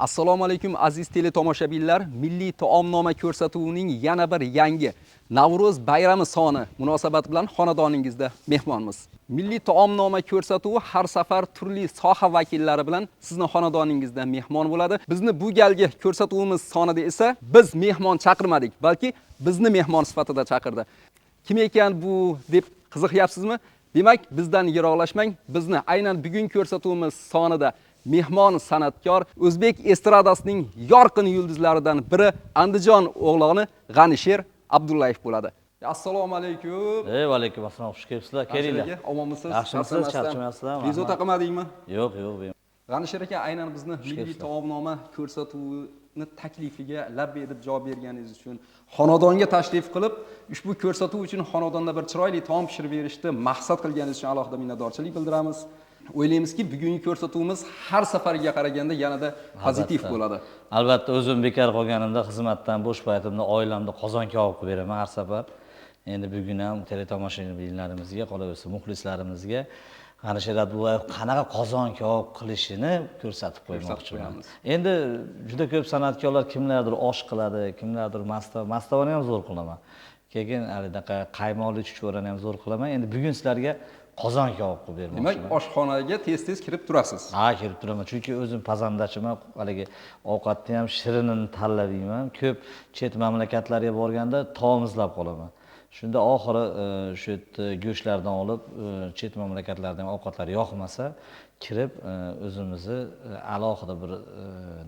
Assalomu alaykum aziz teletomoshabinlar. Milliy taomnoma ko'rsatuvining yana bir yangi Navro'z bayrami soni munosabati bilan xonadoningizda mehmonmiz. Milliy taomnoma ko'rsatuvi har safar turli soha vakillari bilan sizni xonadoningizda mehmon bo'ladi. Bizni bu galgi ko'rsatuvimiz sonida esa biz mehmon chaqirmadik, balki bizni mehmon sifatida chaqirdi. Kim ekan bu deb qiziqyapsizmi? Demak, bizdan yiroqlashmang. Bizni aynan bugun ko'rsatuvimiz sonida mehmon san'atkor o'zbek estradasining yorqin yulduzlaridan biri Andijon o'g'loni G'anisher Abdullayev bo'ladi. Assalomu alaykum. Va alaykum assalom. Xush kelibsizlar. Kelinglar. Omonmisiz? Yaxshimisiz? Charchamayapsizlarmi? Bezovta qilmadingmi? Yo'q. G'anisher aka, aynan bizni milliy taomnoma ko'rsatuvini taklifiga labbay deb javob berganingiz uchun, xonadonga tashrif qilib, ushbu ko'rsatuv uchun xonadonda bir chiroyli taom pishirib berishni maqsad qilganingiz uchun alohida minnatdorchilik bildiramiz. O'ylaymizki, bugungi ko'rsatuvimiz har safariga qaraganda yanada pozitiv bo'ladi. Albatta, o'zim bekor qolganimda xizmatdan bo'sh paytimda oilamda qozon kabob qilib beraman har safar. Endi bugun ham teletomoshabinlarimizga, qolaversa muxlislarimizga G'anisher Abdullayev qanaqa qozon kabob qilishini ko'rsatib qo'ymoqchiman. Endi juda ko'p san'atkorlar kimlardir osh qiladi, kimlardir mastavani ham zo'r qilaman. Keyin halidaqa qaymoqli chuchvarani ham zo'r qilaman. Endi bugun sizlarga qozon kabob qilib bermoqchiman. Demak, oshxonaga tez-tez kirib turasiz. Ha, kirib turaman. Chunki o'zim pazandachiman. Haligi ovqatni ham shirinini tanlab yeyman. Ko'p chet mamlakatlarga borganda taom izlab qolaman. Shunda oxiri shu go'shtlardan olib, chet mamlakatlardan ovqatlar yoqmasa, kirib o'zimizni alohida bir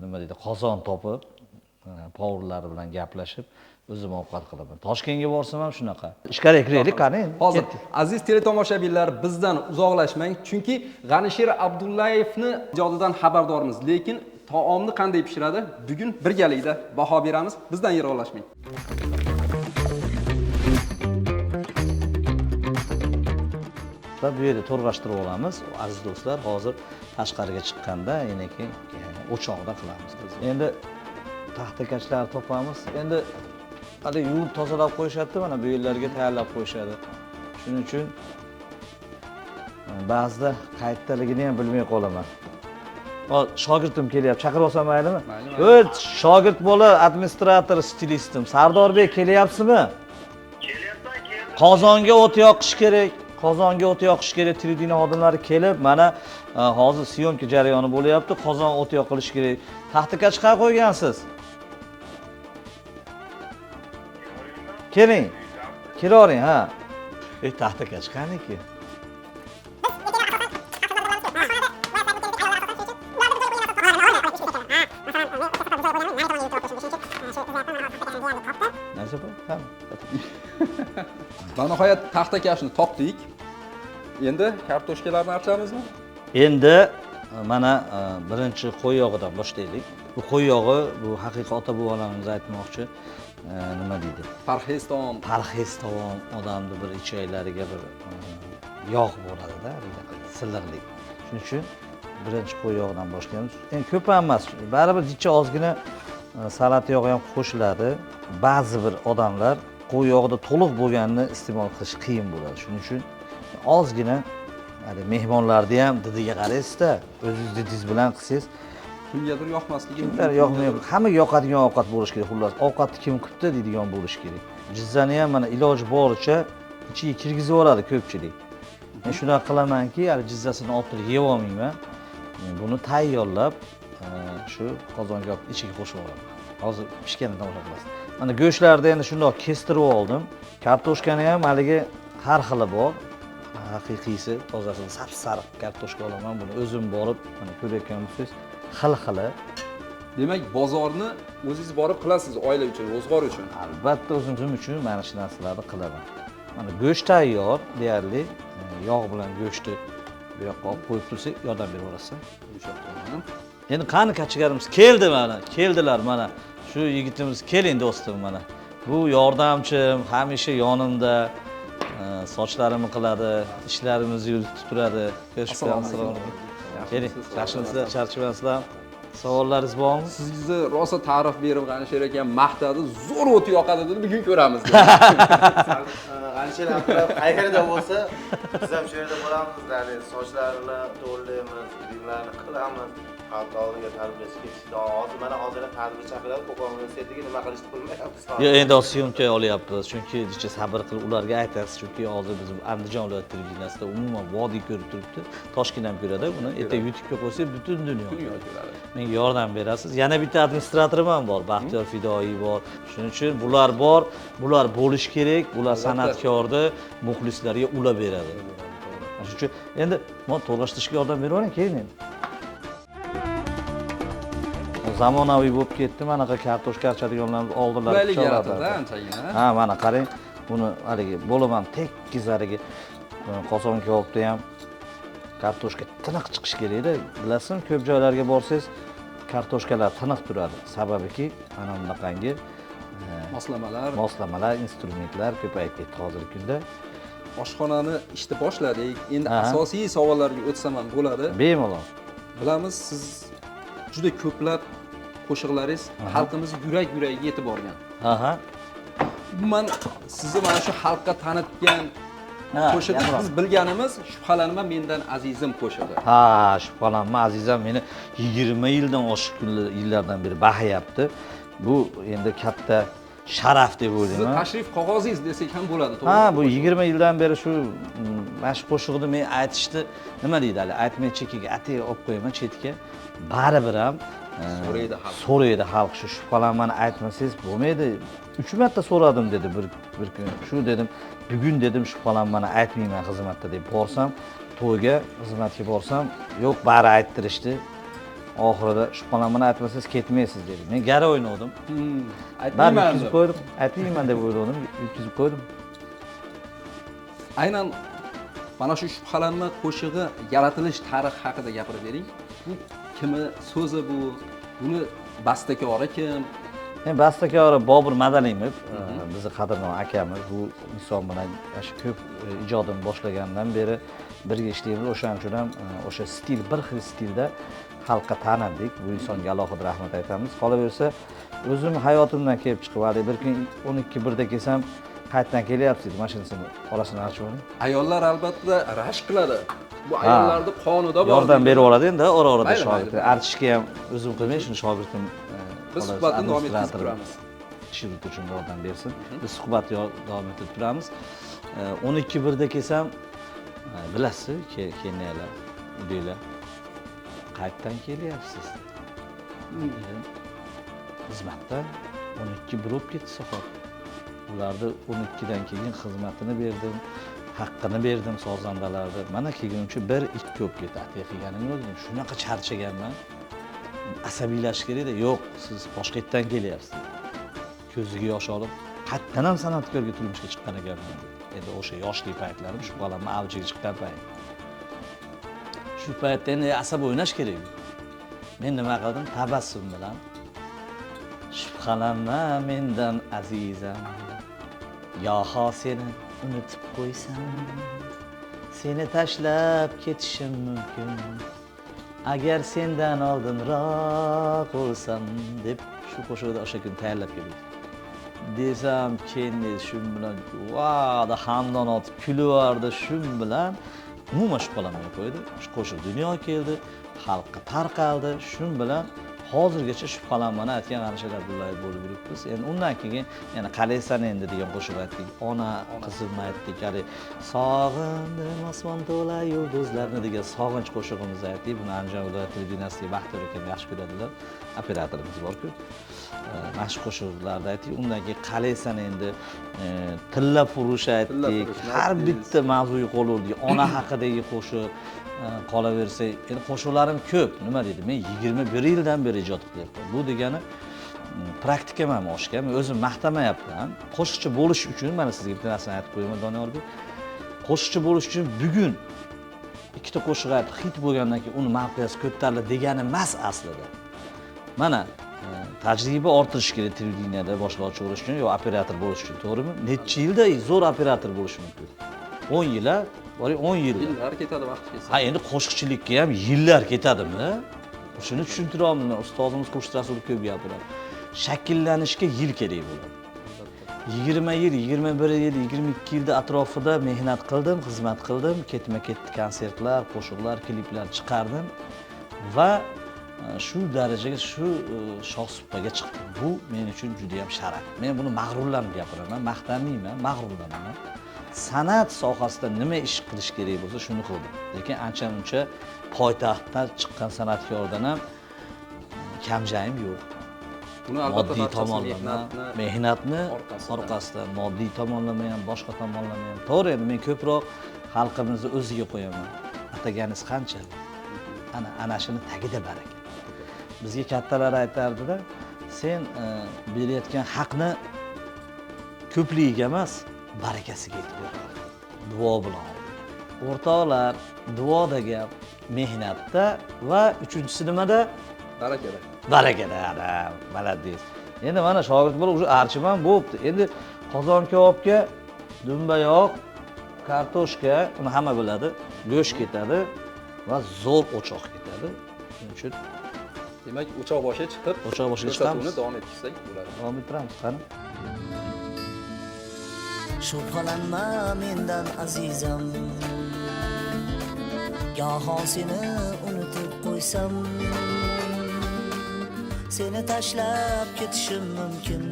nima deydi, qozon topib, povurlar bilan gaplashib, o'zim ovqat qilaman. Toshkentga borsam ham shunaqa. Ishqariga kiraylik, qani. Hozir aziz teletomoshabinlar, bizdan uzoqlashmang, chunki G'anisher Abdullayevni ijodidan xabardormiz, lekin taomni qanday pishiradi, bugun birgalikda baho beramiz. Bizdan yiroqlashmang. Bu yerda to'rg'ashtirib olamiz. Aziz do'stlar, hozir tashqariga chiqqanda yana keyin o'choqda qilamiz. Endi taxtakachlar topamiz. Endi hali yuvib tozalab qo'yishadi, mana bu yerlarga tayyorlab qo'yishadi. Shuning uchun ba'zida qayerdaligini ham bilmay qolaman. Shogirdim kelyapti. Chaqirib olsam maylimi? Mayli. Shogird bola, administrator, stilistim. Sardorbek kelyapsizmi? Kelyapman. Qozonga o't yoqish kerak. Qozonga o't yoqish kerak. Televideniye xodimlari kelib, mana hozir syomka jarayoni bo'lyapti. Qozon o't yoqilishi kerak. Taxtakach qayerga qo'ygansiz? Keling. Kelavering, ha. Taxtakach qaniki? Nihoyat taxtakachni topdik. Endi kartoshkalarni archamizmi? Endi mana birinchi qo'y yog'idan boshlaylik. Bu qo'y yog'i, bu haqiqiy ota-bobolarimiz aytmoqchi, nima deydi? Parhez taom. Parhez taom odamni bir ichaklariga bir yog' bo'ladi-da, silliqlik. Shuning uchun birinchi qo'y yog'idan boshlaymiz. Endi ko'p ham emas, baribir jicha ozgina salat yog'i ham qo'shiladi. Ba'zi bir odamlar qo'y yog'ida to'liq bo'lganini iste'mol qilish qiyin bo'ladi. Shuning uchun ozgina, hali mehmonlarni ham didiga qaraysiz-da, o'zingiz didingiz bilan qilsangiz, kimgadir yoqmasligi kimlar yoqmaydi. Hammaga yoqadigan ovqat bo'lishi kerak, xullas. Ovqatni kim kutdi deydigan bo'lishi kerak. Jizzani ham mana iloji boricha ichiga kirgizib oladi ko'pchilik. Men shunaqa qilamanki, hali jizzasini olib turib yeb olmayman. Buni tayyorlab, shu qozonga ichiga qo'shib olaman. Hozir pishganini tomosha qilasiz. Mana go'shtlarni endi shundoq kestirib oldim. Kartoshkani ham haligi har xili bor. Haqiqiysi, tozasi sap-sariq kartoshka olaman. Buni o'zim borib, mana ko'rayotgan bo'lsangiz, xil-xili. Demak, bozorni o'zingiz borib qilasiz oila uchun, ro'zg'or uchun. Albatta, o'zim uchun mana shu narsalarni qilaman. Mana go'sht tayyor, deyarli yog' bilan go'shtni bu yoqqa olib qo'yib tursak, yordam berib olasiz. Endi qani kachigarimiz keldi mana, keldilar mana. Shu yigitimiz keling do'stim mana. Bu yordamchim, hamisha yonimda, sochlarimni qiladi, ishlarimizni yuritib turadi. Assalomu alaykum. Keling, yaxshimisizlar, charchamasizlar. Savollaringiz bormi? Sizni rosa ta'rif berib G'anisher aka maqtadi, zo'r o't yoqadi dedi, bugun ko'ramiz. G'anisher aka qayerda bo'lsa, biz ham shu yerda bo'lamiz, sochlarini to'g'rilaymiz, kiyimlarni qilamiz. xalq oldiga tarbiyasi ketishdi. Hozir mana hozir tadbir chaqiradi, Qo'qon universitetiga nima qilishni bilmayapmiz. Yo, endi syomka olyapmiz, chunki ichki sabr qilib ularga aytasiz, chunki hozir biz Andijon viloyat televideniyasida umuman vodiy ko'rib turibdi. Toshkent ham ko'radi. Buni ertaga YouTube'ga qo'ysak butun dunyo ko'radi. menga yordam berasiz. Yana bitta administratorim ham bor, Baxtiyor Fidoyi bor. Shuning uchun bular bor, bular bo'lish kerak. Bular san'atkorni muxlislarga ulab beradi. Shuning uchun endi men to'g'rashtirishga yordam beravering, keyin endi. Zamonaviy bo'lib ketdi, manaqa kartoshka archadiganlarimiz oldinlar Qulaylik yaratdi anchagina. Ha, mana qarang, buni haligi bo'laman tekis haligi qozon kebobda ham kartoshka tiniq chiqish kerak-da. Bilasizmi, ko'p joylarga borsangiz kartoshkalar tiniq turadi. Sababiki mana bunaqangi moslamalar, instrumentlar ko'payib ketdi hozirgi kunda. Oshxonani ishni boshladik. Endi asosiy savollarga o'tsam ham bo'ladi. Bemalol. Bilamiz, siz juda ko'plab qo'shiqlaringiz xalqimiz yurak-yuragiga yetib borgan. Aha. Umuman sizni mana shu xalqqa tanitgan qo'shiq biz bilganimiz Shubhalanma mendan azizim qo'shig'i. Ha, shubhalanma azizam meni 20 yildan oshiq yillardan beri bahayapti. Bu endi katta sharaf deb Sizni o'ylayman. tashrif qog'ozingiz desak ham bo'ladi, to'g'rimi? Ha, bu 20 yildan beri shu mana shu qo'shiqni men aytishdi, nima deydi hali, aytmay chekiga atay olib qo'yaman chetga. Baribir ham so'raydi xalq shu shubhalanmani aytmasangiz bo'lmaydi. 3 marta so'radim dedi bir kun. Shu dedim, bugun dedim shubhalanmani aytmayman xizmatda deb borsam, to'yga xizmatga borsam, yo'q, bari ayttirishdi. Oxirida shubhalanmani aytmasangiz ketmaysiz dedi. Men gara o'ynadim. Aytmayman Yutkizib qo'ydim. Aytmayman deb o'yladim, yutkizib qo'ydim. Aynan mana shu Shubhalanma qo'shig'i yaratilish tarixi haqida gapirib bering. Bu kimi so'zi bu? Buni bastakori kim? Men bastakori Bobur Madalimov, bizni qadrdon akamiz. Bu inson bilan shu ko'p ijodini boshlagandan beri birga ishlaymiz. O'shaning uchun ham o'sha stil, bir xil stilda xalqqa tanildik. Bu insonga alohida rahmat aytamiz. Qolaversa, o'zim hayotimdan kelib chiqib, bir kun 12:00da kelsam, qayerdan kelyapsiz dedi, mashinasini orasini ochib oling. Ayollar albatta rashk qiladi. Bu ayollarda qonida bor. Yordam berib oladi endi ora-orada shogird. Artishga ham o'zim qilmay, shuni shogirdim. Biz suhbatni davom ettirib turamiz. Shirut uchun yordam bersin. Biz suhbatni davom ettirib turamiz. 12:00da kelsam, bilasiz, kelinglar, uydagilar. Qayerdan kelyapsiz? Xizmatdan 12:00 bo'lib ketdi soat. Ularni 12dan keyin xizmatini berdim, haqqini berdim sozandalarni. Mana kelguncha 1-2 ko'p ketdi. Atiya qilganim yo'q dedim. Shunaqa charchaganman. Asabiylashish kerak-da. Yo'q, siz boshqa yerdan kelyapsiz. Ko'ziga yosh olib, qayerdan ham san'atkorga turmushga chiqqan ekanman. Endi o'sha yoshlik paytlarim shu bolamni avjiga chiqqan payt. Shu paytda endi asab o'ynash kerak. Men nima qildim? Tabassum bilan Shubhalanma mendan azizam, yoho seni unutib qo'ysam, seni tashlab ketishim mumkin, agar sendan oldinroq o'lsam deb shu qo'shiqni o'sha kun tayyorlab keldik. Desam, keyin shu bilan va'da hamdon otib kulyapti, shu bilan umuman shubhalanmay qo'ydi. Shu qo'shiq dunyoga keldi, xalqqa tarqaldi, shu bilan hozirgacha Shubhalanmani aytgan Alisher Abdullayev bo'lib yuribmiz. Endi undan keyin yana qalaysan endi degan qo'shiq aytdik. Ona qizimni aytdik, hali sog'indim osmon to'la yulduzlarni degan sog'inch qo'shig'imizni aytdik. Buni Andijon viloyat televideniyasiga Baxtiyor akam yaxshi ko'radilar. Operatorimiz bor-ku. Mana shu qo'shiqlarni aytdik. Undan keyin qalaysan endi tilla furush aytdik. Har bitta mavzuga qo'l urdik. Ona haqidagi qo'shiq qolaversa, endi qo'shiqlarim ko'p. Nima deydi? Men 21 yildan beri ijod qilyapman. Bu degani praktikam ham oshgan. Men o'zim maqtamayapman. Qo'shiqchi bo'lish uchun mana sizga bitta narsani aytib qo'yaman, Doniyorbek. Qo'shiqchi bo'lish uchun bugun ikkita qo'shiq aytib hit bo'lgandan keyin uni mavqesi ko'tariladi degani emas aslida. Mana tajriba orttirish kerak televideniyada boshlovchi bo'lish uchun yo operator bo'lish uchun, to'g'rimi? Necha yilda zo'r operator bo'lish mumkin? 10 yillar, bori 10 yil. Yillar ketadi vaqt kelsa. Ha, endi qo'shiqchilikka ham yillar ketadimi? Shuni tushuntiryapman. Ustozimiz Xurshid Rasulov ko'p gapiradi. Shakllanishga yil kerak bo'ladi. 20 yil, 21 yil, 22 yilda atrofida mehnat qildim, xizmat qildim, ketma-ket konsertlar, qo'shiqlar, kliplar chiqardim va shu darajaga, shu shohsupaga chiqdim. Bu men uchun juda ham sharaf. Men buni mag'rurlanib gapiraman, maqtanmayman, mag'rurlanaman. San'at sohasida nima ish qilish kerak bo'lsa, shuni qildim. Lekin ancha-muncha poytaxtdan chiqqan san'atkordan ham kamjayim yo'q. Buni albatta Moddiy tomonlama, mehnatni orqasida. orqasida, moddiy tomonlama ham, boshqa tomonlama ham. To'g'ri, endi men ko'proq xalqimizni o'ziga qo'yaman. Ataganiz qanchalik? Ana shuni tagida baraka. Bizga kattalar aytardi-da, sen berayotgan haqni ko'pligiga emas, barakasiga e'tibor ber. Duo bilan. O'rtoqlar, duoda gap, mehnatda va uchinchisi nimada? Barakada. Barakada, malades. Endi mana shogird bo'lib, o'sha archiman bo'pti. Endi qozon kabobga dumbayoq, kartoshka, uni hamma biladi, go'sht ketadi va zo'r o'choq ketadi. Shuning uchun Demak, o'choq boshiga chiqib, o'choq boshiga ko'rsatuvni chiqamiz. davom ettirsak bo'ladi. Davom ettiramiz, qani. Shubhalanma mendan azizam, goho seni unutib qo'ysam, seni tashlab ketishim mumkin.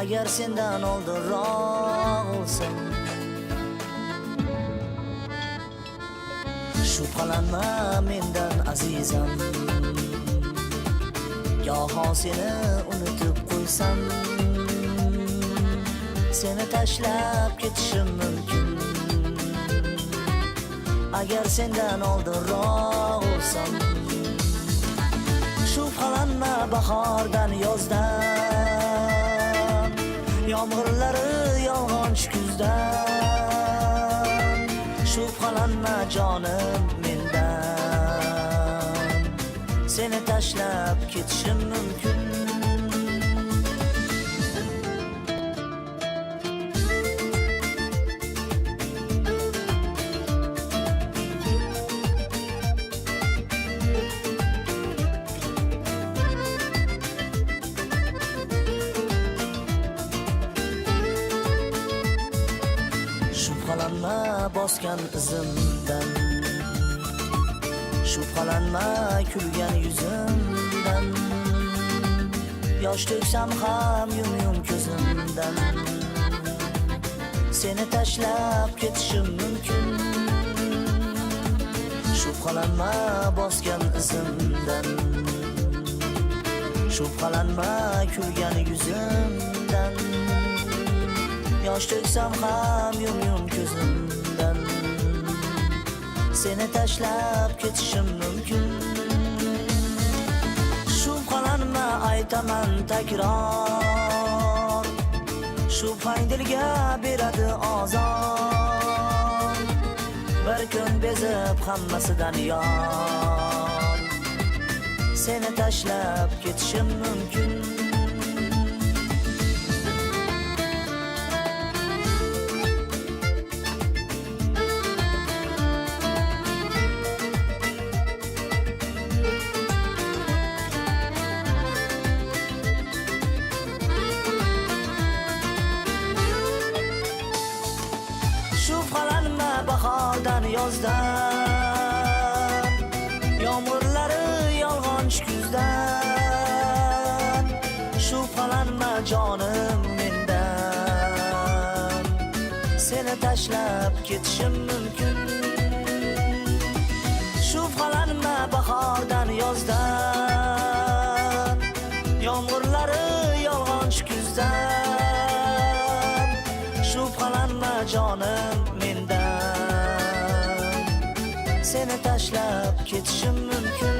Agar sendan oldinroq bo'lsam, shubhalanma mendan azizam, goho seni unutib qo'ysam, seni tashlab ketishim mumkin. Agar sendan oldinroq bo'lsam, shubhalanma bahordan yozdan, yomg'irlari yolg'onchi kuzdan. Shubhalanma jonim mendan, seni tashlab ketishim mumkin. Shubhalanma bosgan izimdan, shubhalanma kulgan yuzimdan, yosh to'ksam ham yum ko'zimdan, seni tashlab ketishim mumkin. Shubhalanma bosgan izimdan, shubhalanma kulgan yuzimdan, yosh to'ksam ham yum ko'zimdan, seni tashlab ketishim mumkin. Shubhalanma aytaman takror, shubhang dilga beradi ozor. Bir kun bezib hammasidan yor, seni tashlab ketishim mumkin. Shubhalanma bahordan yozdan, yomg'irlari yolg'onchi kuzdan. Shubhalanma jonim mendan, seni tashlab ketishim mumkin. Shubhalanma bahordan yozdan, yomg'irlari yolg'onchi kuzdan. Shubhalanma jonim mendan, seni tashlab ketishim mumkin.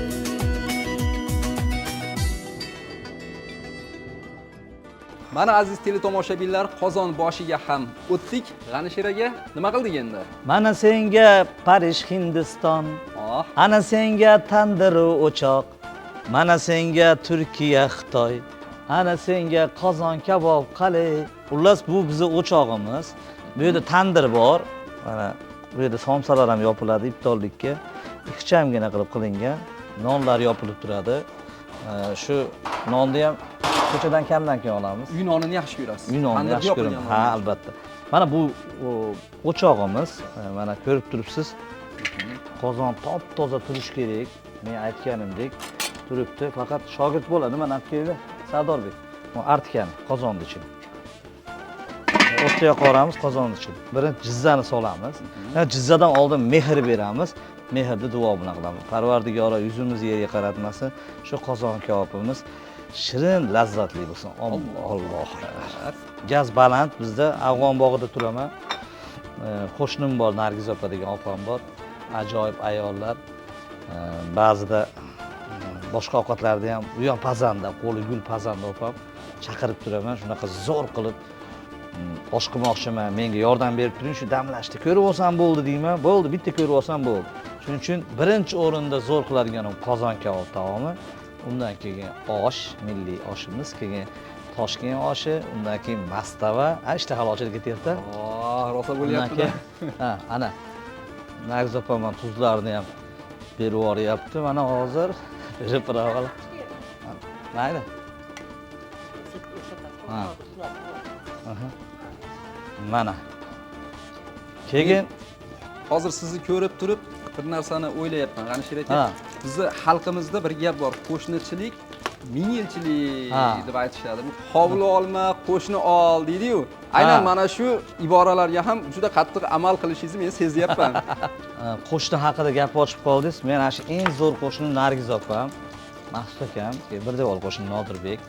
Mana aziz teletomoshabinlar, Qozon boshiga ham o'tdik. G'anishir aka, nima qildik endi? Mana senga Parij Hindiston, Oh, ana senga tandiru o'choq, mana senga Turkiya Xitoy, ana senga qozon kabob qale. Xullas bu bizning o'chog'imiz. Bu yerda tandir bor. Mana bu yerda somsalar ham yopiladi iftorlikka. Ixchamgina qilib qilingan. Nonlar yopilib turadi. Shu nonni ham ko'chadan kamdan-kam olamiz. uy nonini yaxshi ko'rasiz. Uy nonni Tandirda yaxshi yopilgan ko'raman. Ha, non. albatta. Mana bu o'chog'imiz. Mana ko'rib turibsiz. Qozon top-toza turishi kerak. Men aytganimdek turibdi, faqat shogird bo'ladi. Mana akayga Sardorbek. Bu artikani qozonni ichini. O'tga qoramiz qozonni ichini. Birinchi jizzani solamiz. Jizzadan oldin mehr beramiz. Mehrni duo bilan qilamiz. Parvardigoro yuzimizni yerga qaratmasin. Shu qozon kabobimiz shirin, lazzatli bo'lsin. Alloh akbar. Gaz baland, bizda Afg'on bog'ida turaman. Qo'shnim bor, Nargiz opa degan opam bor. Ajoyib ayollar. Ba'zida boshqa ovqatlarda ham u ham pazanda, qo'li gul pazanda opam chaqirib turaman. Shunaqa zo'r qilib osh qilmoqchiman, menga yordam berib turing, shu damlashni ko'rib olsam bo'ldi deyman. Bo'ldi, bitta ko'rib olsam bo'ldi. Shuning uchun birinchi o'rinda zo'r qiladiganim qozon kabob taomi. Undan keyin osh, milliy oshimiz, keyin Toshkent oshi, undan keyin mastava, ishtaha ochilib ketyapti. Rosa bo'lyapti. Ha, ana. Nargiz opam ham tuzlarni ham berib yuboryapti. Mana hozir berib turibdi. Mayli. Ha. Mana. Keyin Hozir sizni ko'rib turib bir narsani o'ylayapman. G'anishir aka, bizni xalqimizda bir gap bor. Qo'shnichilik ming yilchilik deb aytishadi. Bu hovli olma, qo'shni ol deydi-yu. Aynan mana shu iboralarga ham juda qattiq amal qilishingizni men sezyapman. Qo'shni haqida gap ochib qoldingiz. Men ana shu eng zo'r qo'shnim Nargiz opam, Mahsud akam, bir devor qo'shni Nodirbek.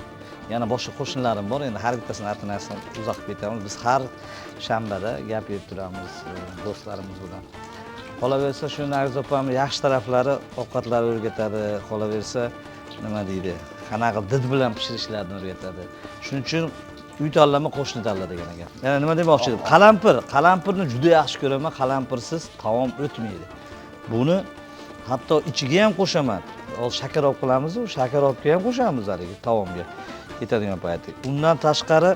Yana boshqa qo'shnilarim bor. Endi har bittasini aytmasam uzoq ketamiz. Biz har shanbada gap yeb turamiz do'stlarimiz bilan. Qolaversa shu Nargiz opamning yaxshi taraflari ovqatlar o'rgatadi, qolaversa nima deydi? Qanaqa did bilan pishirishlarini o'rgatadi. Shuning uchun uy tanlama qo'shni tanla degan ekan. Yana nima demoqchi edim? Qalampirni juda yaxshi ko'raman. Qalampirsiz taom o'tmaydi. Buni hatto ichiga ham qo'shaman. Hozir shakar olib qilamiz, u shakar olibga ham qo'shamiz haligi taomga. Ketadigan payti. Undan tashqari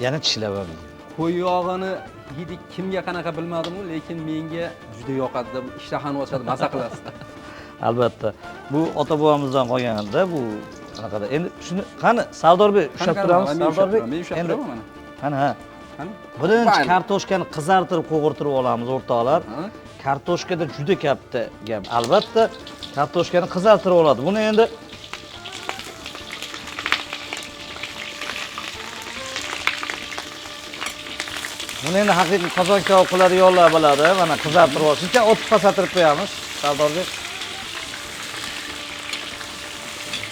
yana tishlab olmaydi. Qo'y yog'ini hidi kimga qanaqa bilmadim-ku, lekin menga juda yoqadi deb ishtahani ochadi, maza qilasiz. Albatta. Bu ota-bobomizdan qolganda bu qanaqada. Endi shuni qani Sardorbek ushlab turamiz. Sardorbek men ushlab turaman mana. Qani ha. Qani? Birinchi kartoshkani qizartirib, qo'g'irtirib olamiz o'rtoqlar. Kartoshkada juda katta gap. Albatta, kartoshkani qizartirib oladi. Buni endi haqiqiy qozon kabob qiladiganlar biladi. Mana qizartirib olishga o'tib pasattirib qo'yamiz. Sardorbek.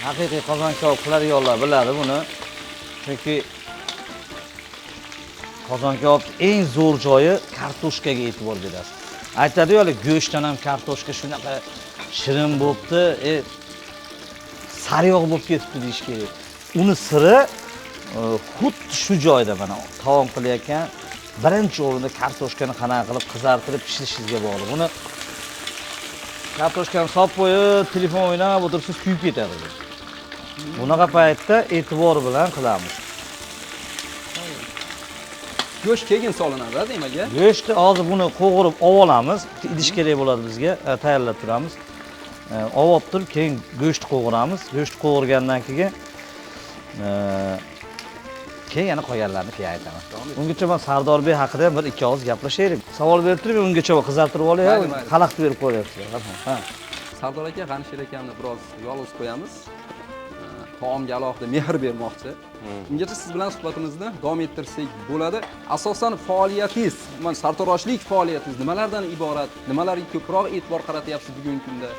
Haqiqiy qozon kabob qiladiganlar biladi buni. Chunki qozon kabob eng zo'r joyi kartoshkaga e'tibor berasiz. Aytadi-yu, go'shtdan ham kartoshka shunaqa shirin bo'libdi, sariyog' bo'lib ketibdi deyish kerak. Uni siri xuddi shu joyda mana taom qilayotgan birinchi o'rinda kartoshkani qanaqa qilib qizartirib pishirishingizga bog'liq. Buni kartoshkani solib qo'yib, telefon o'ynab o'tirsangiz kuyib ketadi. Bunaqa paytda e'tibor bilan qilamiz. Go'sht keyin solinadi, demak. Go'shtni hozir buni qo'g'irib olamiz. Idish kerak bo'ladi bizga, tayyorlab turamiz. Olib turib, keyin go'sht qo'g'iramiz. Go'sht qo'g'irgandan keyin yana qolganlarni keyin aytaman. Ungacha men Sardorbek haqida bir ikki og'iz gaplashaylik. Savol berib turib, ungacha qizartirib olay, xalaqit berib qo'yapsizlar. Ha. Sardor aka, G'anishir akamni biroz yolg'iz qo'yamiz. Taomga alohida mehr bermoqchi. Ungacha siz bilan suhbatimizni davom ettirsak bo'ladi. Asosan faoliyatingiz, mana sartaroshlik faoliyatingiz nimalardan iborat? Nimalarga ko'proq e'tibor qaratyapsiz bugungi kunda?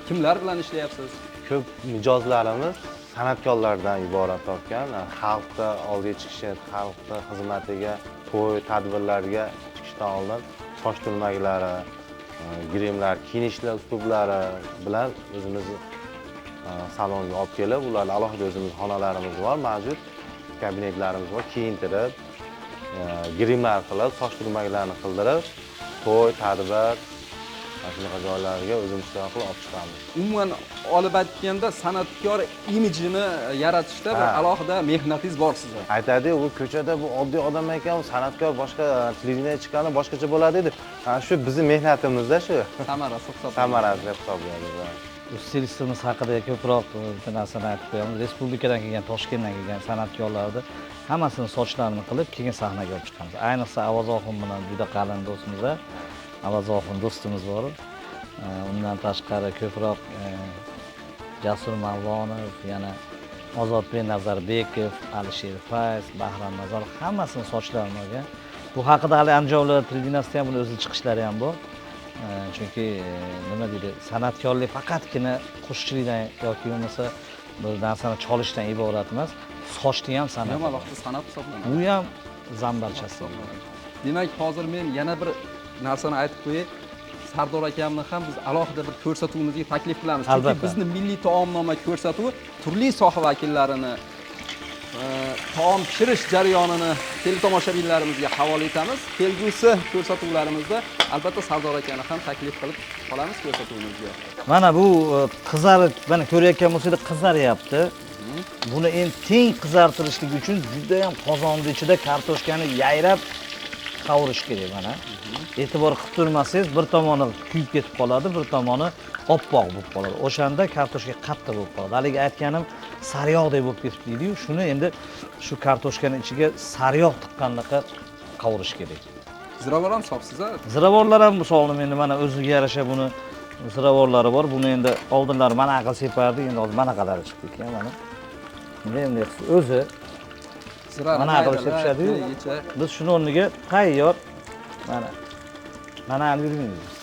Kimlar bilan ishlayapsiz? Ko'p mijozlarimiz san'atkorlardan iborat topgan. Xalqda oldiga chiqishi, xalqning xizmatiga, to'y, tadbirlarga chiqishdan oldin soch turmaklari, grimlar, kiyinishlar uslublari bilan o'zimiz salonga olib kelib, ularni alohida o'zimiz xonalarimiz bor, mavjud kabinetlarimiz bor, kiyintirib, grimlar qilib, soch turmaklarini qildirib, to'y, tadbir shunaqa joylarga o'zimiz qilib olib chiqamiz. Umuman olib aytganda san'atkor imijini yaratishda bir alohida mehnatingiz bor sizning. Aytadi, u ko'chada bu oddiy odam ekan, san'atkor boshqa televideniyada chiqqanda boshqacha bo'ladi edi. Shu bizning mehnatimizda shu. Samarasi deb hisoblaymiz. Stilistimiz haqida ko'proq bitta narsani aytib qo'yamiz. Respublikadan kelgan, Toshkentdan kelgan san'atkorlarni hammasini sochlarini qilib, keyin sahnaga olib chiqamiz. Ayniqsa Avazoxon bilan juda qalin do'stimiz, Avazoxon do'stimiz bor. Undan tashqari ko'proq Jasur Mavlonov, yana Ozodbek Nazarbekov, Alisher Fayz, Bahrom Nazarov hammasini sochlarini olgan. Bu haqida hali Andijon viloyat televideniyasida ham buni o'zini chiqishlari ham bor. Chunki nima deydi, san'atkorlik faqatgina qo'shiqchilikdan yoki bo'lmasa bir narsani cholishdan iborat emas, sochni ham san'at. Nima vaqtda san'at hisoblanadi. Bu ham zambarchasi. Demak, hozir men yana bir narsani aytib qo'yay. Sardor akamni ham biz alohida bir ko'rsatuvimizga taklif qilamiz. Chunki Albatta. bizni milliy taomnoma ko'rsatuvi turli soha vakillarini taom pishirish jarayonini teletomoshabinlarimizga havola etamiz. Kelgusi ko'rsatuvlarimizda albatta Sardor akani ham taklif qilib qolamiz ko'rsatuvimizga. Mana bu qizarib, mana ko'rayotgan bo'lsangiz qizaryapti. Buni endi teng qizartirishlik uchun juda ham qozonni ichida kartoshkani yayrab qovurish kerak mana. E'tibor qilib turmasangiz, bir tomoni kuyib ketib qoladi, bir tomoni oppoq bo'lib qoladi. O'shanda kartoshka qattiq bo'lib qoladi. Haligi aytganim sariyog'dek bo'lib ketib deydi-yu, shuni endi shu kartoshkaning ichiga sariyog' tiqqanliqa qovurish kerak. Ziravor ham sopsiz-a? Ziravorlar ham misolni endi mana o'ziga yarasha buni ziravorlari bor. Buni endi oldinlari mana aql separdik, endi hozir mana qadar chiqdi ekan mana. Bunday o'zi mana aql sepishadi-yu. Biz shuni o'rniga tayyor mana olib yurmaymiz.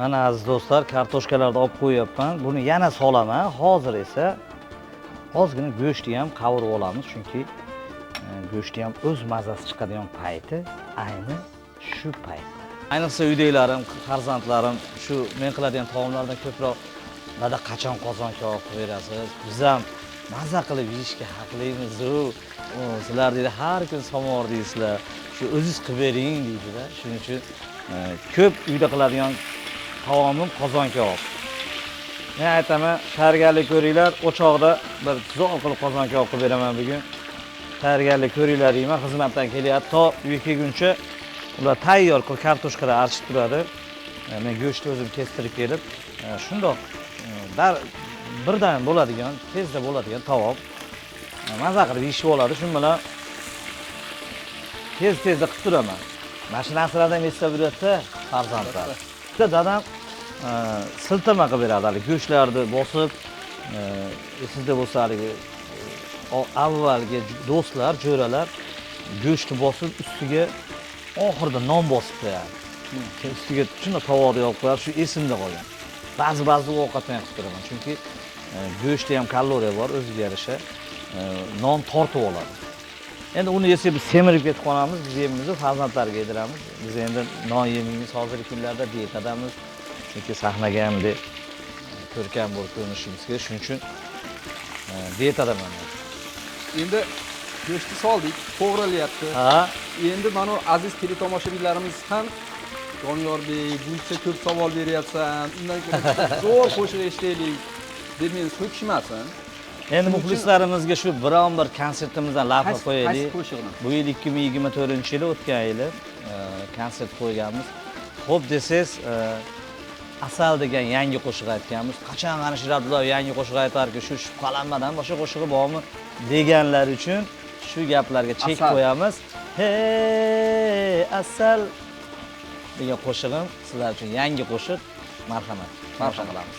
Mana aziz do'stlar, kartoshkalarni olib qo'yapman. Buni yana solaman. Hozir esa ozgina go'shtni ham qovurib olamiz, chunki go'shtni ham o'z mazasi chiqadigan payti ayni shu payt. Ayniqsa uydagilarim, farzandlarim shu men qiladigan taomlardan ko'proq "Dada, qachon qozon kabob qilib berasiz? Biz ham maza qilib yeyishga haqlimiz-ku. Sizlar deydi, har kun somor deysizlar. Shu o'zingiz qilib bering" deydi-da. Shuning uchun ko'p uyda qiladigan taomim qozon kabob. Men aytaman, tayyorgarlik ko'ringlar, o'choqda bir zo'r qilib qozon kabob qilib beraman bugun. Tayyorgarlik ko'ringlar deyman, xizmatdan kelyapti. To uyga kelguncha ular tayyor kartoshkalar archib turadi. Men go'shtni o'zim kestirib kelib, shundoq birdan bo'ladigan, tezda bo'ladigan taom. Maza qilib yeyishib oladi. Shu bilan tezda qilib turaman. Mana shu narsalardan eslab yuradi farzandlar. Dadam siltama qilib beradi, hali go'shtlarni bosib, esingizda bo'lsa haligi avvalgi do'stlar, jo'ralar go'shtni bosib ustiga oxirida non bosib qo'yadi. Ustiga shunday tovoqda yopib qo'yadi, shu esimda qolgan. Ba'zi ovqatni ham qilib turaman, chunki go'shtda ham kaloriya bor, o'ziga yarasha non tortib oladi. Endi uni yesak biz semirib ketib qolamiz, biz yeymiz, farzandlarga yediramiz. Biz endi non yemaymiz, hozirgi kunlarda diyetadamiz. Chunki sahnaga ham ko'rkam bo'lib ko'rinishimiz kerak, shuning uchun diyetadaman. Endi go'shtni soldik, to'g'rilyapti. Ha, Endi mana aziz teletomoshabinlarimiz ham Doniyorbek, buncha ko'p savol beryapsan, undan ko'ra zo'r qo'shiq eshitaylik deb meni so'kishmasin. endi muxlislarimizga shu biron bir konsertimizdan lavha qo'yaylik. Qaysi qo'shiqni? Bu yil 2024-yil o'tgan yili konsert qo'yganmiz. Xo'p desangiz, Asal degan yangi qo'shiq aytganmiz. Qachon mana shu Abdulloh yangi qo'shiq aytarki, shu shubhalanmadan boshqa qo'shig'i bormi deganlar uchun shu gaplarga chek qo'yamiz. Hey Asal degan qo'shig'im sizlar uchun yangi qo'shiq. Marhamat. Marhamat qilamiz.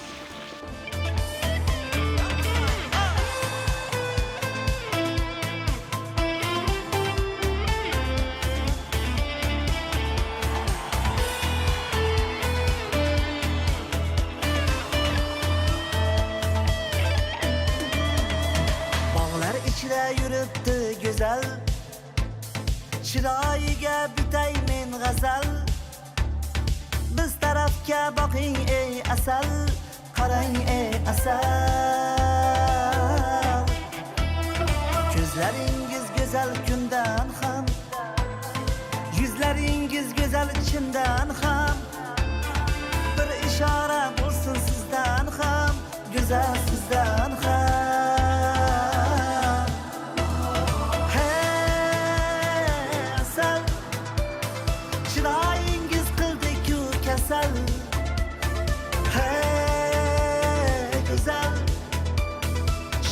Bog'lar ichida yuribdi go'zal, chiroyiga bitay men g'azal. Biz tarafga boqing ey asal, qarang ey asal. Ko'zlaringiz go'zal kundan ham, yuzlaringiz go'zal chindan ham. Bir ishora bo'lsin sizdan ham, go'zal sizdan ham. Hey asal, chiroyingiz qildi-ku kasal. Hey go'zal,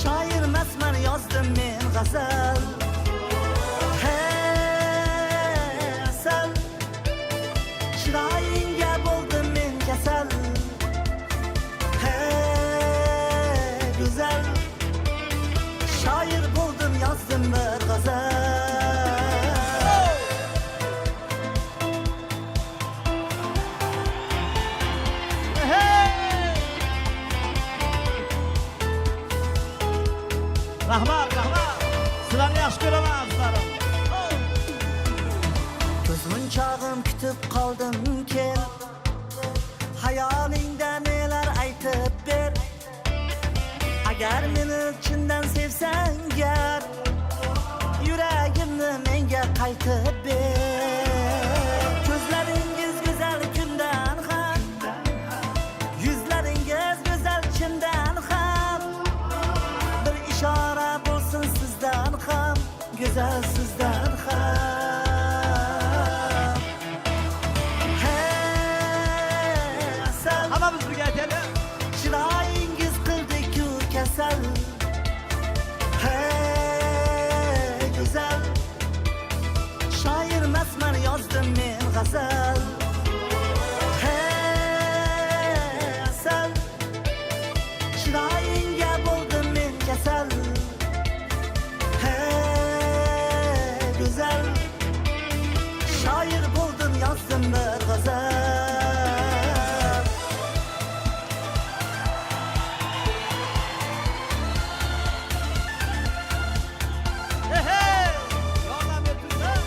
shoir emasman, yozdim men g'azal. Hey asal, chiroyingga bo'ldim men kasal. Hey go'zal, shoir bo'ldim, yozdim bir g'azal. Rahmat, rahmat. Sizlarni yaxshi ko'raman, azizlarim. Ko'zmunchog'im kutib qoldim kel. Hayolingda nelar aytib ber. Agar meni chindan sevsang gar, yuragimni menga qaytib ber. Ko'zlaringiz go'zal kundan ham, yuzlaringiz go'zal chindan ham. Bir ishora bo'lsin sizdan ham, go'zal sizdan ham. Hey asal, Hammamiz birga aytaylik. chiroyingiz qildi-ku kasal. Hey go'zal, shoir emasman, yozdim men g'azal. Hey asal, chiroyingga bo'ldim men kasal. Hey go'zal, shoir bo'ldim, yozdim bir g'azal. Hey, hey. Yordam bertinglar.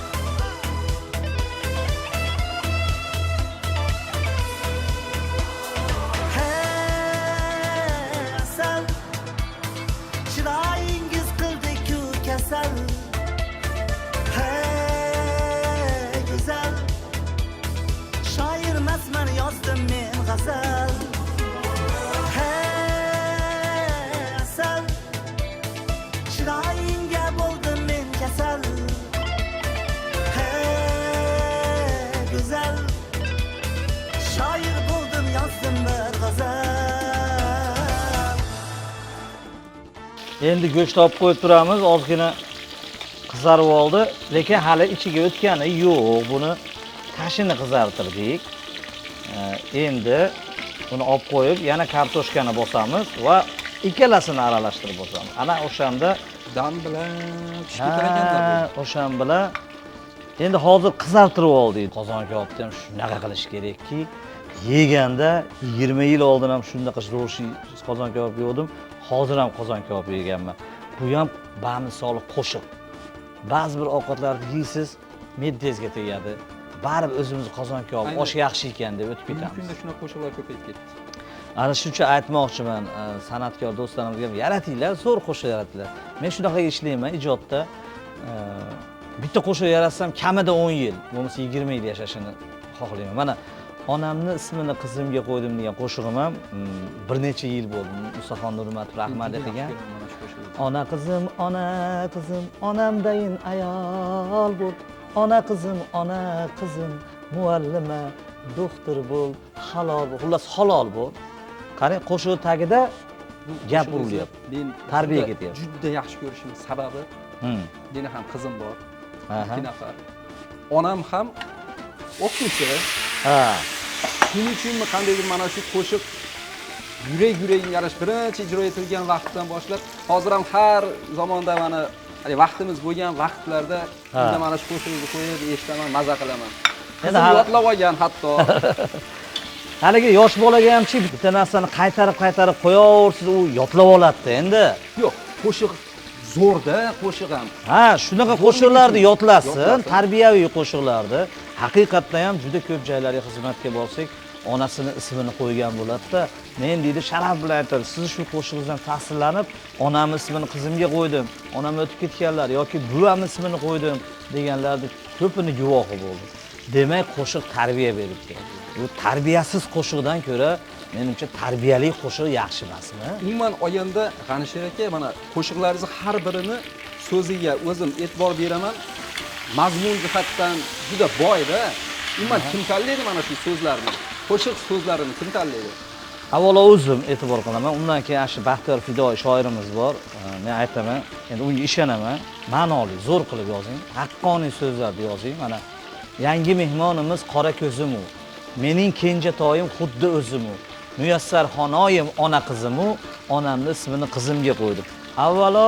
Hey asal, chiroyingiz qildi-ku kasal. Hey go'zal, shoir emasman, yozdim men g'azal. Hey asal, chiroyingga bo'ldim men kasal. Hey go'zal, shoir bo'ldim, yozdim bir g'azal. Endi go'sht olib qo'yib turamiz, ozgina qizarib oldi, lekin hali ichiga o'tgani yo'q. Buni tashini qizartirdik. Endi buni olib qo'yib, yana kartoshkani bosamiz va ikkalasini aralashtirib bosamiz. Ana o'shanda Dam bilan pishib ketarkanlar bu. o'shan bilan endi hozir qizartirib oldik. Qozon kabobni ham shunaqa qilish kerakki, yeganda 20 yil oldin ham shunaqa zo'rshi qozon kabob yedim. Hozir ham qozon kabob yeganman. Bu ham bamisoli qo'shiq. Ba'zi bir ovqatlarni yeysiz, meddangizga tegadi. Baribir o'zimiz qozon kabob Aynan. osh yaxshi ekan deb o'tib Bugungi ketamiz. kunda shunaqa qo'shiqlar ko'payib ketdi. Ana shuncha aytmoqchiman, san'atkor do'stlarimizga yaratinglar, zo'r qo'shiq yaratinglar. Men shunaqa ishlayman ijodda. Bitta qo'shiq yaratsam kamida 10 yil, bo'lmasa 20 yil yashashini xohlayman. Mana onamni ismini qizimga qo'ydim degan qo'shig'im ham bir necha yil bo'ldi. Musaxon Nurmatov Rahmatov degan. Ona qizim, onamdayin ayol bo'l. Ona qizim, muallima, doktor bo'l, halol bo'l. Xullas halol bo'l. Qarang, qo'shiq tagida gap urilyapti. Men Tarbiya ketyapti. Juda yaxshi ko'rishim sababi, meni ham qizim bor, Aha. 2 nafar. Onam ham o'qituvchi. Ha. Shuning uchunmi qandaydir mana shu qo'shiq yurak-yuragimga yarasha birinchi ijro etilgan vaqtdan boshlab, hozir ham har zamonda mana vaqtimiz bo'lgan vaqtlarda bunda mana shu qo'shiqni qo'yib eshitaman, maza qilaman. Endi yodlab olgan hatto. Haligi yosh bolaga hamchi bitta narsani qaytarib qo'yaversiz, u yodlab oladi endi. Yo'q, qo'shiq zo'rda qo'shiq ham. Ha, shunaqa qo'shiqlarni yodlasin, Yodlasin. tarbiyaviy qo'shiqlarni. Haqiqatda ham juda ko'p joylarga xizmatga borsak, onasini ismini qo'ygan bo'ladi-da. Men deydi sharaf bilan aytadi, siz shu qo'shig'ingizdan ta'sirlanib, onamning ismini qizimga qo'ydim, onam o'tib ketganlar yoki buvamning ismini qo'ydim deganlarni ko'pini guvohi bo'ldi. Demak, qo'shiq tarbiya beribdi. Bu tarbiyasiz qo'shiqdan ko'ra menimcha tarbiyali qo'shiq yaxshi emasmi? Umuman olganda G'anishir aka, mana qo'shiqlaringizni har birini so'ziga o'zim e'tibor beraman. Mazmun jihatdan juda boy-da. Umuman kim tanlaydi mana shu so'zlarni? Qo'shiq so'zlarini kim tanlaydi? Avvalo o'zim e'tibor qilaman. Undan keyin shu Baxtiyor Fidoy shoirimiz bor. Men aytaman, endi unga ishonaman. Ma'noli, zo'r qilib yozing, haqqoniy so'zlarni yozing. Mana yangi mehmonimiz qora ko'zim u. Mening kenjatoyim xuddi o'zim u. Muyassar xonoyim ona qizim u. Onamning ismini qizimga qo'ydim. Avvalo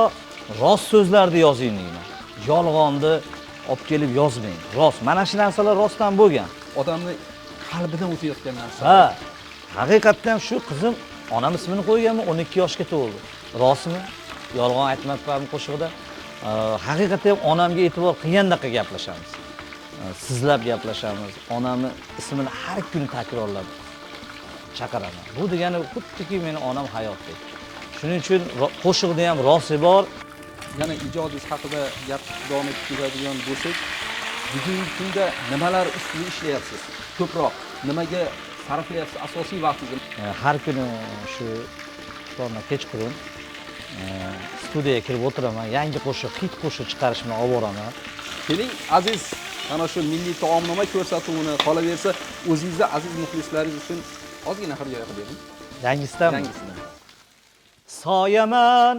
rost so'zlarni yozing deyman. Yolg'onni olib kelib yozmang. Rost. Mana shu narsalar rostdan bo'lgan. Odamni qalbidan o'tayotgan narsa. Ha, haqiqatdan shu qizim onam ismini qo'yganmi, 12 yoshga to'ldi. Rostmi? Yolg'on aytmabman qo'shig'ida. Haqiqatdan ham onamga e'tibor qilgandaqa gaplashamiz. Sizlab gaplashamiz. Onamni ismini har kuni takrorlab chaqiraman. Bu degani xuddiki meni onam hayotdek. Shuning uchun qo'shiqda ham rosti bor. Yana ijodingiz haqida gap davom etib ketadigan bo'lsak, bugungi kunda nimalar ustida ishlayapsiz? Ko'proq nimaga sarflayapsiz asosiy vaqtingizni? Har kuni shu ishlarni kechqurun studiyaga kirib o'tiraman. Yangi qo'shiq, hit qo'shiq chiqarishni olib boraman. Keling, aziz mana shu milliy taomnoma ko'rsatuvini qolaversa, o'zingizni aziz muxlislaringiz uchun ozgina hadiya qilib bering. Yangisidan. Yangisidan. Soyaman,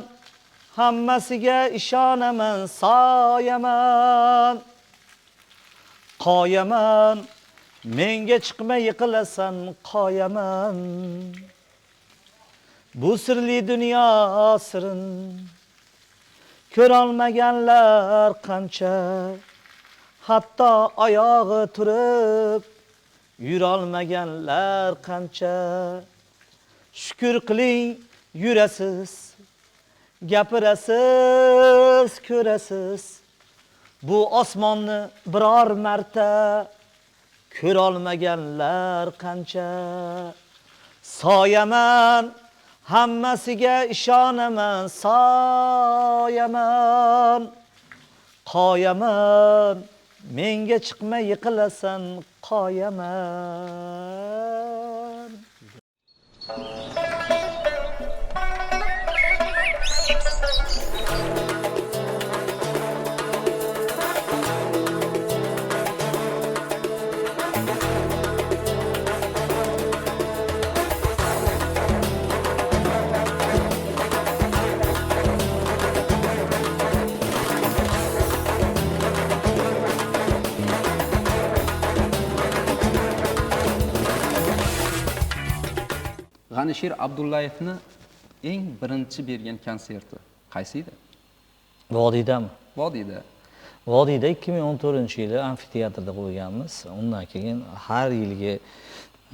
hammasiga ishonaman, soyaman. Qoyaman, menga chiqma yiqilasan, qoyaman. Bu sirli dunyo sirin ko'rolmaganlar qancha, hatto oyog'i turib yurolmaganlar qancha. Shukr qiling, yurasiz, gapirasiz, ko'rasiz. Bu osmonni biror marta ko'rolmaganlar qancha. Soyaman, hammasiga ishonaman, soyaman. Qoyaman, menga chiqma yiqilasan, qoyaman. G'anishir Abdullayevni eng birinchi bergan konserti qaysi edi? Vodiydami? Vodiyda. Vodiyda 2014-yili amfiteatrda qo'yganmiz. Undan keyin har yilgi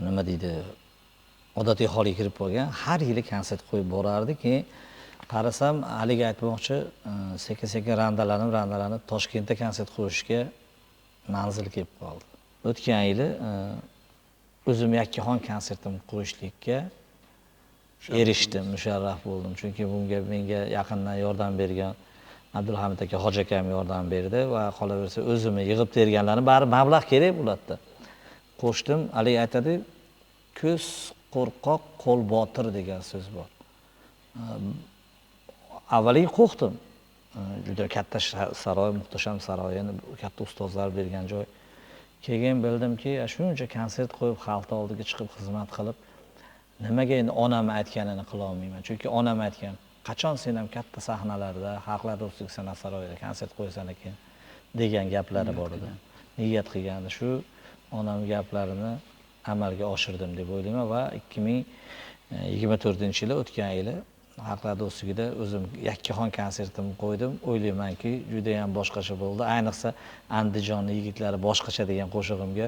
nima deydi, odatiy holga kirib qolgan, har yili konsert qo'yib borardik. Keyin qarasam, haligi aytmoqchi, sekin-sekin randalanib Toshkentda konsert qo'yishga manzil kelib qoldi. O'tgan yili o'zim Yakkaxon konsertimni qo'yishlikka erishdim, musharraf bo'ldim. Chunki bunga menga yaqindan yordam bergan Abdulhamid aka, Hoji akam yordam berdi va qolaversa o'zimni yig'ib terganlarni bari mablag' kerak bo'ladi. Qo'shdim, haligi aytadi, ko'z qo'rqoq, qo'l botir degan so'z bor. Avvaliga qo'rqdim. Juda katta saroy, muhtasham saroy, endi katta ustozlar bergan joy. Keyin bildimki, shuncha konsert qo'yib, xalq oldiga chiqib xizmat qilib, nimaga endi onam aytganini qila olmayman. Chunki onam aytgan, qachon sen ham katta sahnalarda, Xalqlar do'stligi san'at saroyida konsert qo'ysan ekan degan gaplari bor edi. Niyat qilgandi shu, onam gaplarini amalga oshirdim deb o'ylayman va 2024-yili o'tgan yili Xalqlar do'stligida o'zim Yakkaxon konsertimni qo'ydim. O'ylaymanki, juda ham boshqacha bo'ldi. Ayniqsa Andijonning yigitlari boshqacha degan qo'shig'imga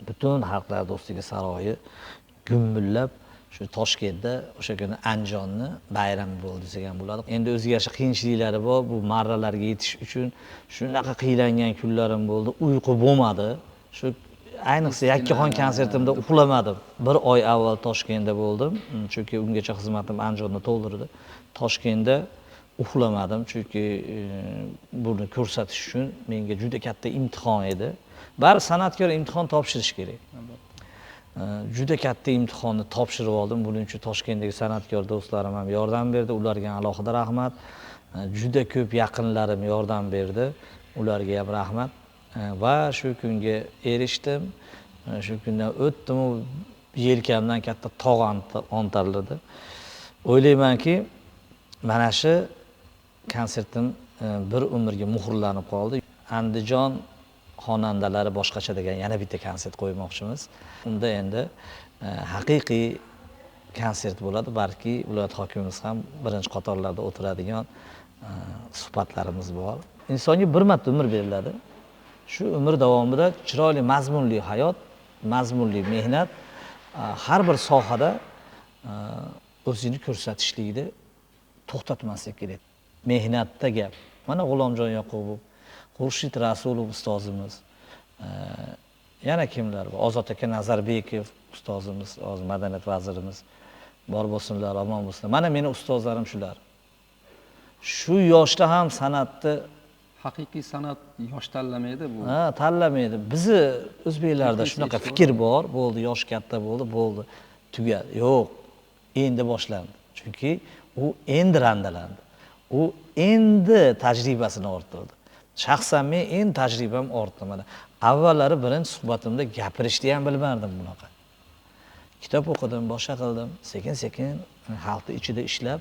butun Xalqlar do'stligi saroyi gumbullab shu Toshkentda o'sha kuni Anjonni bayrami bo'ldi desak ham bo'ladi. Endi o'ziga yarasha qiyinchiliklari bor. Bu marralarga yetish uchun shunaqa qiylangan kunlarim bo'ldi. Uyqu bo'lmadi. Shu ayniqsa Yakkaxon konsertimda uxlamadim. 1 oy avval Toshkentda bo'ldim, chunki ungacha xizmatim Anjonni to'ldirdi. Toshkentda uxlamadim, chunki buni ko'rsatish uchun menga juda katta imtihon edi. Bari san'atkor imtihon topshirish kerak. Juda katta imtihonni topshirib oldim. Buning uchun Toshkentdagi san'atkor do'stlarim ham yordam berdi. Ularga alohida rahmat. Juda ko'p yaqinlarim yordam berdi. Ularga ham rahmat. Va shu kunga erishdim. Shu kundan o'tdim, yelkamdan katta tog' ontarildi. O'ylaymanki, mana shu konsertim bir umrga muhrlanib qoldi. Andijon xonandalari boshqacha degan yana bitta konsert qo'ymoqchimiz. Unda endi haqiqiy konsert bo'ladi. Balki viloyat hokimimiz ham birinchi qatorlarda o'tiradigan suhbatlarimiz bor. Insonga bir marta umr beriladi. Shu umr davomida chiroyli mazmunli hayot, mazmunli mehnat har bir sohada o'zini ko'rsatishlikni to'xtatmaslik kerak. Mehnatda gap. Mana G'ulomjon Yoqubov, Xurshid Rasulov ustozimiz, yana kimlar bor? Ozod aka Nazarbekov ustozimiz, hozir madaniyat vazirimiz. Bor bo'lsinlar, omon bo'lsinlar. Mana meni ustozlarim shular. Shu yoshda ham san'atni Haqiqiy san'at yosh tanlamaydi bu. Ha, tanlamaydi. Bizi o'zbeklarda shunaqa fikr bor, bo'ldi, yosh katta bo'ldi, tugadi. Yo'q, endi boshlandi. Chunki u endi randalandi. U endi tajribasini orttirdi. Shaxsan men endi tajribam ortdi mana. Avvallari birinchi suhbatimda gapirishni ham bilmardim bunaqa. Kitob o'qidim, boshqa qildim, sekin-sekin xalqning ichida ishlab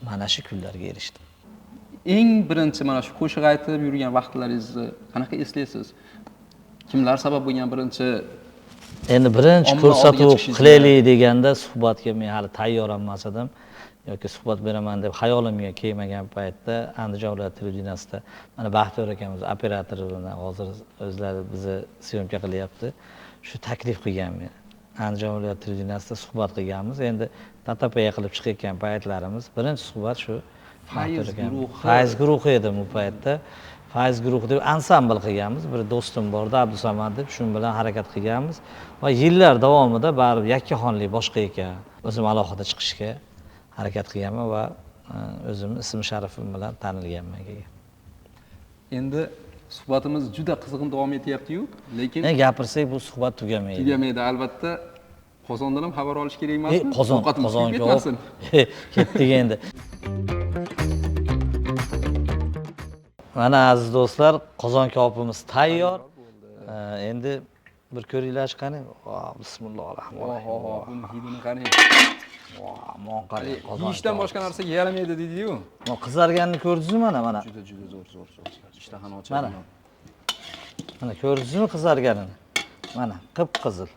mana shu kunlarga erishdim. Eng birinchi mana shu qo'shiq aytib yurgan vaqtlaringizni qanaqa eslaysiz? Kimlar sabab bo'lgan birinchi? Endi birinchi ko'rsatuv qilaylik deganda suhbatga men hali tayyor emas edim. Yoki suhbat beraman deb xayolimga kelmagan paytda Andijon viloyat televideniyasida mana Baxtiyor akamiz operatori bilan hozir o'zlari bizni syomka qilyapti. Shu taklif qilgan men. Andijon viloyat televideniyasida suhbat qilganmiz. Endi tatapaya qilib chiqayotgan paytlarimiz birinchi suhbat shu Fayz guruhi edi bu paytda. Fayz guruhi deb ansambl qilganmiz. Bir do'stim borda, Abdusamad deb, shu bilan harakat qilganmiz va yillar davomida baribir Yakkaxonlik boshqa ekan. O'zim alohida chiqishga harakat qilganman va o'zimning ism-sharifim bilan tanilganman keyin. Endi suhbatimiz juda qizg'in davom etyapti-yu, lekin gapirsak bu suhbat tugamaydi. Tugamaydi, albatta. Qozondan ham xabar olish kerak emasmi? Qozon ketmasin. Ketdik endi. Mana aziz do'stlar, qozon kabobimiz tayyor. Endi bir ko'ringlar qani. Bismillahirrohmanirrohim. Buni hidini qarang. Mon qarang. Yeyishdan boshqa narsa yaramaydi deydi-yu. Qizarganini ko'rdingizmi mana? Juda zo'r. Ishtahani ochadi. Mana ko'rdingizmi qizarganini? Mana qip-qizil.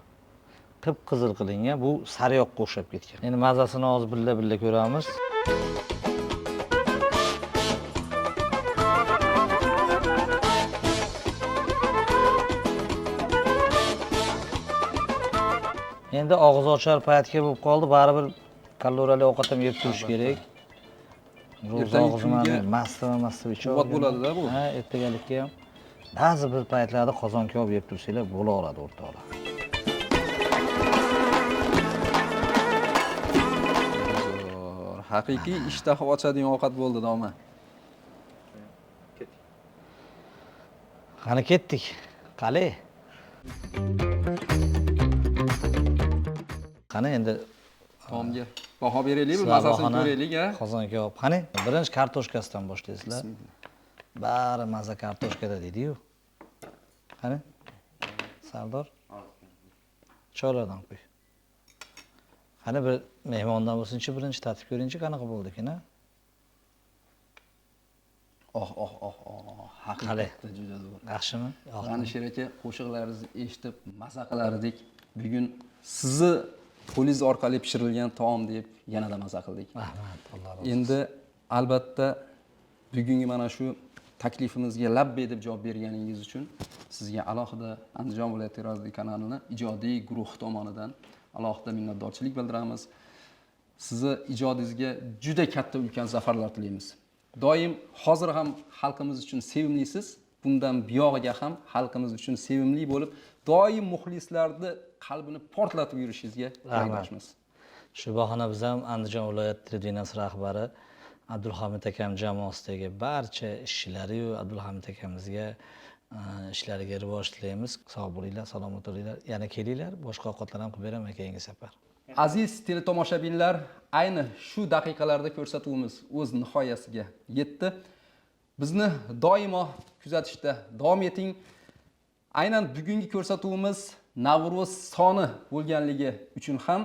Qip-qizil qilingan, bu sariyog'ga o'xshab ketgan. Endi mazasini hozir billa ko'ramiz. Endi og'iz ochar paytga bo'lib qoldi, baribir kaloriyali ovqat ham yeb turish kerak. Ro'za og'izmani mastava ichib quvvat bo'ladi-da bu. Ha, ertagalikka ham ba'zi bir paytlarda qozon kabob yeb tursanglar bo'laveradi o'rtoqlar. Haqiqiy ishtaha ochadigan ovqat bo'ldi doma. Qani ketdik. Qalay? Qani endi taomga baho beraylik, mazasini ko'raylik, a? Qozon kabob. Qani? Birinchi kartoshkasidan boshlaysizlar. Bari maza kartoshkada deydi-yu. Qani? Sardor. Cho'lardan qo'y. Qani bir mehmondan bo'lsinchi birinchi tatib ko'ringchi qanaqa bo'ldi ekan, a? Haqiqatda juda zo'r. Yaxshimi? G'anishir aka, qo'shiqlaringizni eshitib maza qilar edik. Bugun sizni qo'lingiz orqali pishirilgan taom deb yanada maza qildik. Rahmat, Alloh razı olsun. Endi albatta bugungi mana shu taklifimizga labbay deb javob berganingiz uchun sizga alohida Andijon viloyati televideniya kanalining ijodiy guruhi tomonidan alohida minnatdorchilik bildiramiz. Sizni ijodingizga juda katta ulkan zafarlar tilaymiz. Doim hozir ham xalqimiz uchun sevimlisiz, bundan buyog'iga ham xalqimiz uchun sevimli bo'lib, doim muxlislarni qalbini portlatib yurishingizga tilakdoshmiz. Shu bahona biz ham Andijon viloyat televideniyasi rahbari Abdulhamid akam jamoasidagi barcha ishchilari yu Abdulhamid akamizga ishlariga rivoj tilaymiz. Sog' bo'linglar, salomat bo'linglar. Yana kelinglar, boshqa ovqatlar ham qilib beraman keyingi safar. Aziz teletomoshabinlar, ayni shu daqiqalarda ko'rsatuvimiz o'z nihoyasiga yetdi. Bizni doimo kuzatishda davom eting. Aynan bugungi ko'rsatuvimiz Navro'z soni bo'lganligi uchun ham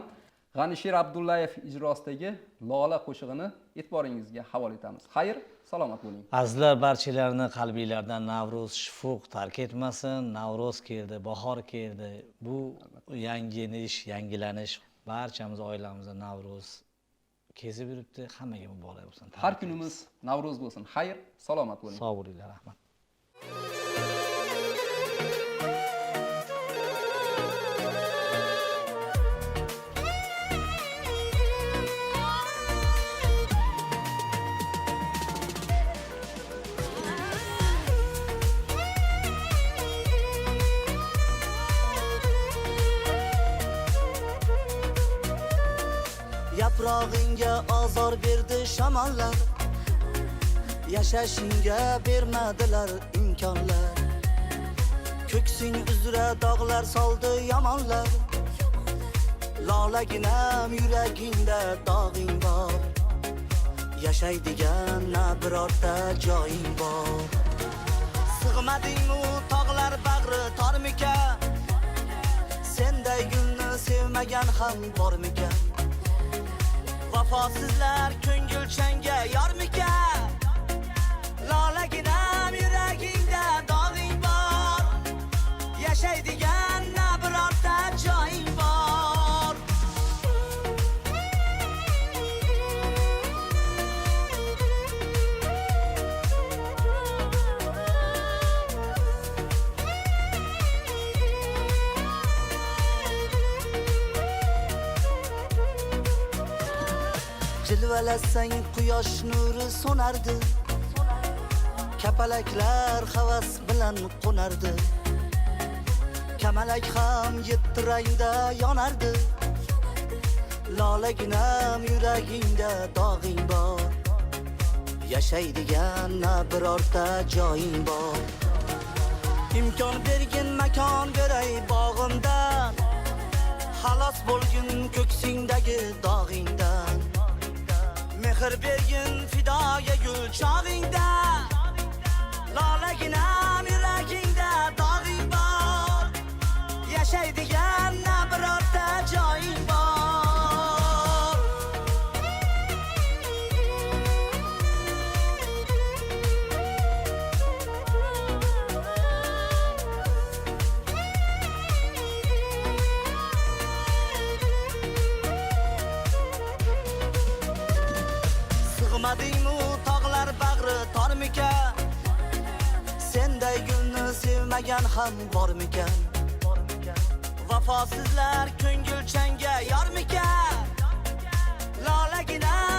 G'anishir Abdullayev ijrosidagi Lola qo'shig'ini e'tiboringizga havola etamiz. Xayr, salomat bo'ling. Azizlar, barchalarni qalbinglardan Navro'z shifoq tark etmasin. Navro'z keldi, bahor keldi. Bu yangilanish, yangilanish barchamiz oilamizda Navro'z kezib yuribdi. Hammaga muborak bo'lsin. Har kunimiz Navro'z bo'lsin. Xayr, salomat bo'ling. Sog' bo'linglar, rahmat. Yaprog'ingga azor berdi shamollar, yashashingga bermadilar imkonlar. Ko'ksing uzra dog'lar soldi yomonlar, lolaginam yuragingda dog'ing bor. Yashaydigan na birorta joying bor. Sig'mading-u tog'lar bag'ri tormikan, senday gulni sevmagan ham bormikan? Vafosizlar ko'ngilchanga yormikan? Lolaginam yuragingda dog'ing bor. Yashaydigan na birorta joying bor. Jilvalasang quyosh nuri so'nardi, kapalaklar havas bilan qo'nardi. Kamalak ham yetti rangda yonardi, lolaginam yuragingda dog'ing bor. Yashaydigan na birorta joying bor. Imkon bergin makon beray bog'imdan, xalos bo'lgin ko'ksingdagi dog'ingdan. Mehr bergin fidoga gul chog'ingda, lolaginam yuragingda dog'ing bor. Yashaydigan na birorta joying bor. Sig'mading-u tog'lar bag'ri tormikan? Senday gulni sevmagan ham bormikan? Vafosizlar ko'ngilchanga yormikan? Lolaginam